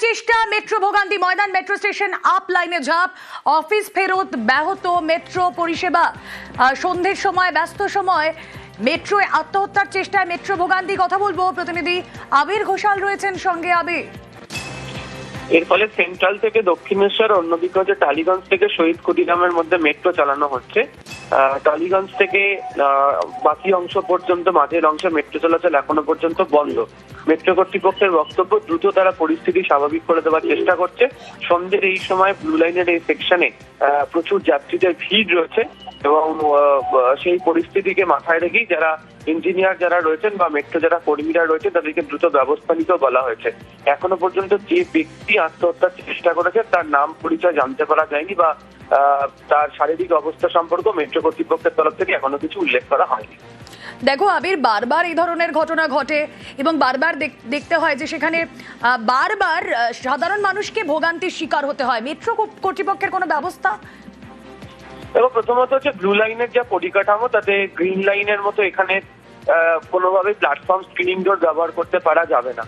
চেষ্টা, মেট্রো ভোগান্তি, ময়দান metro station up লাইনে ঝাঁপ, অফিস ফেরত ব্যাহত মেট্রো পরিষেবা, সন্ধ্যের সময় ব্যস্ত সময় মেট্রোয় আত্মহত্যার চেষ্টায় মেট্রো ভোগান্তি। কথা বলবো, প্রতিনিধি আবির ঘোষাল রয়েছেন সঙ্গে। আবির, এর ফলে সেন্ট্রাল থেকে দক্ষিণেশ্বর, অন্যদিকে হচ্ছে টালিগঞ্জ থেকে শহীদ কুটিগ্রামের মধ্যে মেট্রো চালানো হচ্ছে। টালিগঞ্জ থেকে বাকি অংশ পর্যন্ত, মাঝের অংশে মেট্রো চলাচল এখনো পর্যন্ত বন্ধ। মেট্রো কর্তৃপক্ষের বক্তব্য, দ্রুত তারা পরিস্থিতি স্বাভাবিক করে দেওয়ার চেষ্টা করছে। সন্ধ্যের এই সময় ব্লু লাইনের এই সেকশনে প্রচুর যাত্রীদের ভিড় রয়েছে এবং সেই পরিস্থিতিকে মাথায় রেখেই যারা ইঞ্জিনিয়ার যারা রয়েছেন বা মেট্রো যারা কর্মীরা রয়েছে তাদেরকে দ্রুত ব্যবস্থা নিতেও বলা হয়েছে। এখনো পর্যন্ত যে ব্যক্তি আত্মহত্যার চেষ্টা করেছে তার নাম পরিচয় জানতে পারা যায়নি বা তার শারীরিক অবস্থা সম্পর্কে মেট্রো কর্তৃপক্ষের তরফ থেকে এখনো কিছু উল্লেখ করা হয়নি। দেখো আবির, বারবার এই ধরনের ঘটনা ঘটে এবং বারবার দেখতে হয় যে সেখানে বারবার সাধারণ মানুষকে ভোগান্তির শিকার হতে হয়। মেট্রো কর্তৃপক্ষের কোনো ব্যবস্থা? এবং প্রথমত হচ্ছে ব্লু লাইনের যা পরিকাঠামো তাতে গ্রিন লাইনের মতো এখানে কোনোভাবে প্ল্যাটফর্ম স্ক্রিনিং ডোর ব্যবহার করতে পারা যাবে না।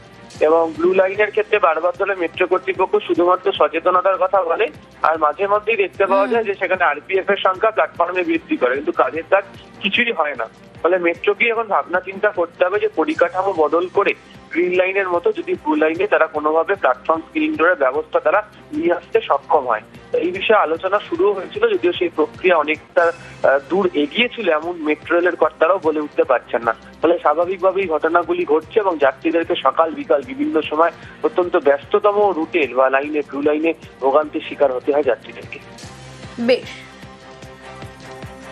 এবং ব্লু লাইনের ক্ষেত্রে বারবার ধরে মেট্রো কর্তৃপক্ষ শুধুমাত্র সচেতনতার কথা বলে, আর মাঝে মধ্যেই দেখতে পাওয়া যায় যে সেখানে আরপিএফ এর সংখ্যা প্ল্যাটফর্মে বৃদ্ধি করে, কিন্তু কাজের কাজ কিছুই হয় না। ফলে মেট্রোকে এখন ভাবনা চিন্তা করতে হবে যে পরিকাঠামো বদল করে গ্রিন লাইনের মতো যদি ব্লু লাইনে তারা কোনোভাবে প্ল্যাটফর্ম স্ক্রিনিং ডোরের ব্যবস্থা তারা নিয়ে আসতে সক্ষম হয়। এই বিষয়ে আলোচনা শুরু হয়েছিল, যদিও সেই প্রক্রিয়া অনেকটা দূর এগিয়েছিল এমন মেট্রো রেলের কর্তারাও বলে উঠতে পারছেন না। ফলে স্বাভাবিকভাবেই ঘটনাগুলি ঘটছে এবং যাত্রীদেরকে সকাল বিকাল বিভিন্ন সময় অত্যন্ত ব্যস্ততম রুটের বা লাইনে ব্লু লাইনে ভোগান্তির শিকার হতে হয় যাত্রীদেরকে। বেশ।